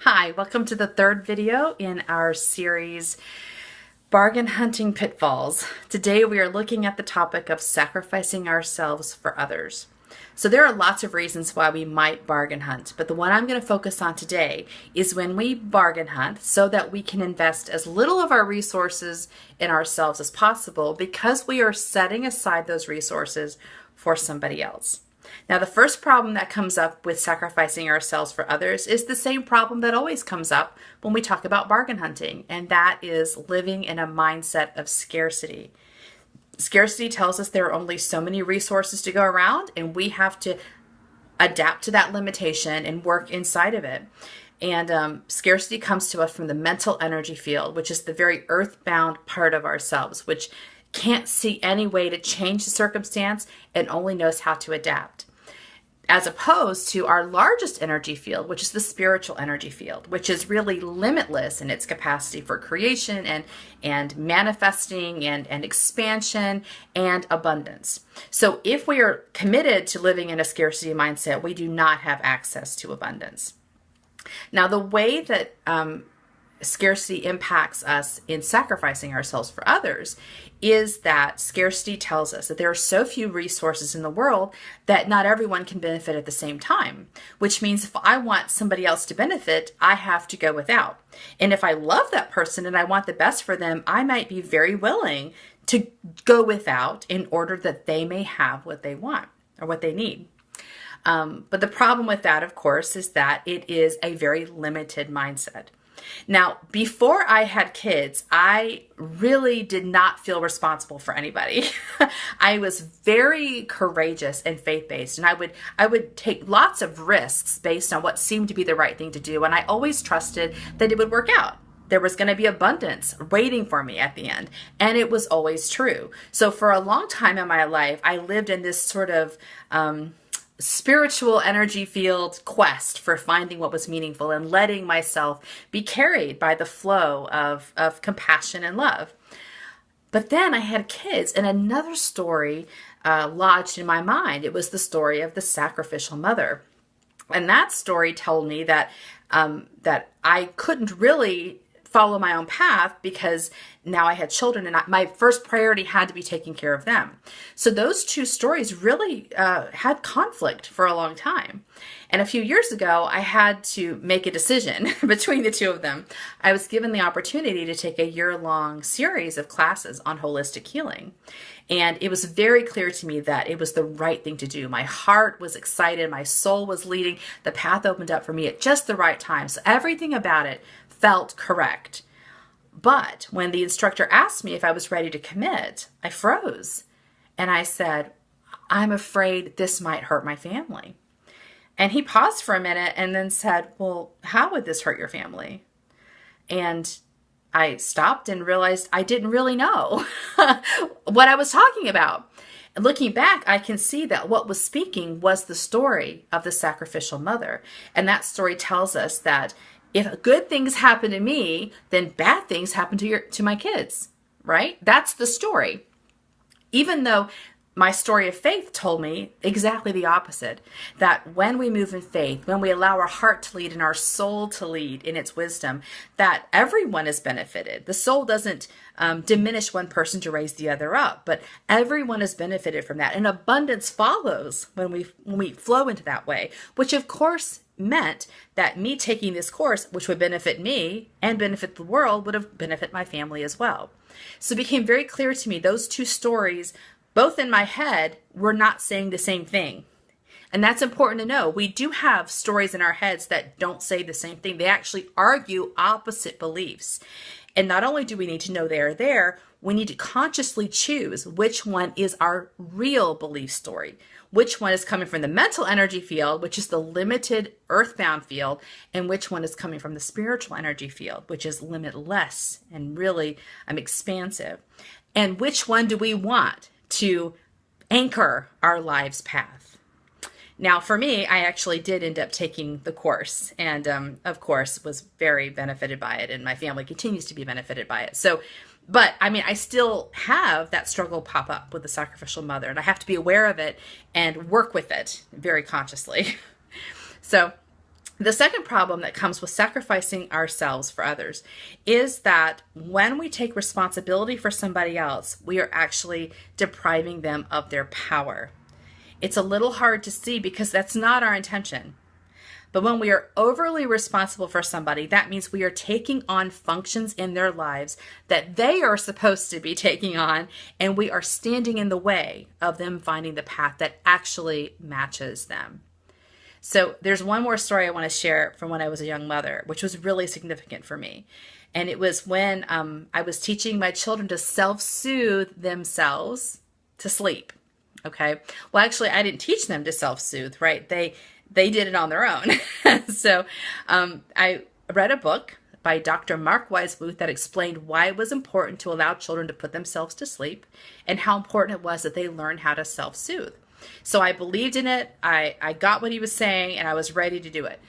Hi, welcome to the third video in our series, Bargain Hunting Pitfalls. Today we are looking at the topic of sacrificing ourselves for others. So there are lots of reasons why we might bargain hunt, but the one I'm going to focus on today is when we bargain hunt so that we can invest as little of our resources in ourselves as possible because we are setting aside those resources for somebody else. Now, the first problem that comes up with sacrificing ourselves for others is the same problem that always comes up when we talk about bargain hunting, and that is living in a mindset of scarcity. Scarcity tells us there are only so many resources to go around, and we have to adapt to that limitation and work inside of it. And scarcity comes to us from the mental energy field, which is the very earthbound part of ourselves, which can't see any way to change the circumstance and only knows how to adapt. As opposed to our largest energy field, which is the spiritual energy field, which is really limitless in its capacity for creation and manifesting and expansion and abundance. So if we are committed to living in a scarcity mindset, we do not have access to abundance. Now, the way that scarcity impacts us in sacrificing ourselves for others is that scarcity tells us that there are so few resources in the world that not everyone can benefit at the same time, which means if I want somebody else to benefit, I have to go without. And if I love that person and I want the best for them, I might be very willing to go without in order that they may have what they want or what they need. But the problem with that, of course, is that it is a very limited mindset. Now, before I had kids, I really did not feel responsible for anybody. I was very courageous and faith-based, and I would take lots of risks based on what seemed to be the right thing to do, and I always trusted that it would work out. There was going to be abundance waiting for me at the end, and it was always true. So for a long time in my life, I lived in this sort of spiritual energy field quest for finding what was meaningful and letting myself be carried by the flow of compassion and love. But then I had kids, and another story lodged in my mind. It was the story of the sacrificial mother. And that story told me that I couldn't really follow my own path because now I had children and my first priority had to be taking care of them. So those two stories really had conflict for a long time. And a few years ago, I had to make a decision between the two of them. I was given the opportunity to take a year-long series of classes on holistic healing. And it was very clear to me that it was the right thing to do. My heart was excited. My soul was leading. The path opened up for me at just the right time. So everything about it felt correct. But when the instructor asked me if I was ready to commit, I froze. And I said, I'm afraid this might hurt my family. And he paused for a minute and then said, well, how would this hurt your family? And I stopped and realized I didn't really know what I was talking about. And looking back, I can see that what was speaking was the story of the sacrificial mother. And that story tells us that if good things happen to me, then bad things happen to my kids, right? That's the story. Even though my story of faith told me exactly the opposite, that when we move in faith, when we allow our heart to lead and our soul to lead in its wisdom, that everyone is benefited. The soul doesn't diminish one person to raise the other up, but everyone is benefited from that. And abundance follows when we flow into that way, which of course meant that me taking this course, which would benefit me and benefit the world, would have benefit my family as well. So it became very clear to me those two stories, both in my head, were not saying the same thing. And that's important to know. We do have stories in our heads that don't say the same thing. They actually argue opposite beliefs. And not only do we need to know they are there, we need to consciously choose which one is our real belief story, which one is coming from the mental energy field, which is the limited earthbound field, and which one is coming from the spiritual energy field, which is limitless and really expansive. And which one do we want to anchor our life's path? Now, for me, I actually did end up taking the course and, of course, was very benefited by it, and my family continues to be benefited by it. But I still have that struggle pop up with the sacrificial mother, and I have to be aware of it and work with it very consciously. So The second problem that comes with sacrificing ourselves for others is that when we take responsibility for somebody else, we are actually depriving them of their power. It's a little hard to see because that's not our intention. But when we are overly responsible for somebody, that means we are taking on functions in their lives that they are supposed to be taking on, and we are standing in the way of them finding the path that actually matches them. So there's one more story I want to share from when I was a young mother, which was really significant for me. And it was when I was teaching my children to self-soothe themselves to sleep. Okay. Well, actually, I didn't teach them to self-soothe, right? They did it on their own. So I read a book by Dr. Mark Weisbooth that explained why it was important to allow children to put themselves to sleep and how important it was that they learn how to self-soothe. So I believed in it. I got what he was saying, and I was ready to do it.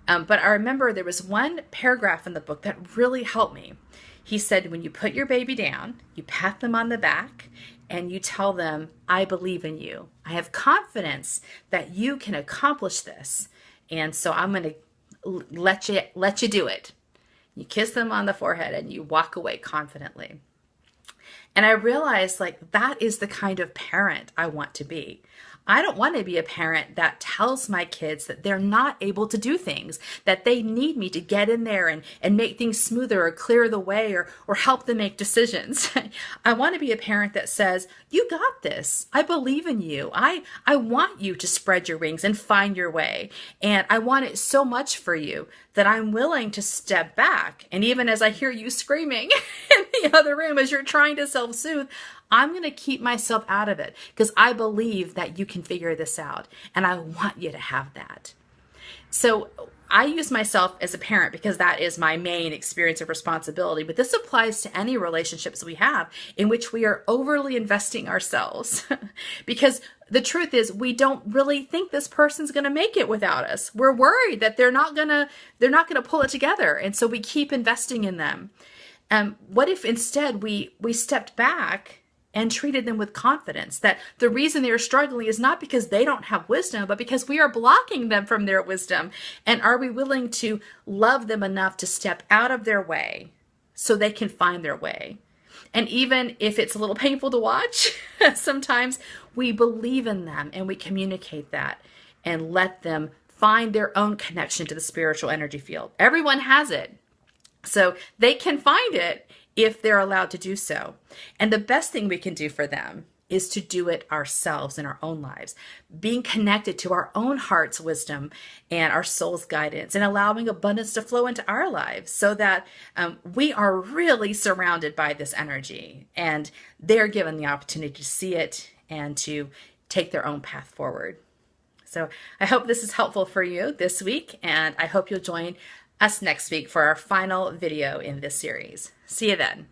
But I remember there was one paragraph in the book that really helped me. He said, when you put your baby down, you pat them on the back, and you tell them, I believe in you. I have confidence that you can accomplish this. And so I'm going to let you do it. You kiss them on the forehead and you walk away confidently. And I realized, like, that is the kind of parent I want to be. I don't want to be a parent that tells my kids that they're not able to do things, that they need me to get in there and make things smoother or clear the way or help them make decisions. I want to be a parent that says, you got this. I believe in you. I want you to spread your wings and find your way. And I want it so much for you that I'm willing to step back. And even as I hear you screaming in the other room as you're trying to self-soothe, I'm going to keep myself out of it because I believe that you can figure this out. And I want you to have that. So I use myself as a parent because that is my main experience of responsibility. But this applies to any relationships we have in which we are overly investing ourselves. Because the truth is, we don't really think this person's going to make it without us. We're worried that they're not going to pull it together. And so we keep investing in them. What if instead we stepped back and treated them with confidence, that the reason they are struggling is not because they don't have wisdom, but because we are blocking them from their wisdom? And are we willing to love them enough to step out of their way so they can find their way? And even if it's a little painful to watch, sometimes we believe in them and we communicate that and let them find their own connection to the spiritual energy field. Everyone has it. So they can find it if they're allowed to do so. And the best thing we can do for them is to do it ourselves in our own lives, being connected to our own heart's wisdom and our soul's guidance, and allowing abundance to flow into our lives so that we are really surrounded by this energy and they're given the opportunity to see it and to take their own path forward. So I hope this is helpful for you this week, and I hope you'll join us next week for our final video in this series. See you then.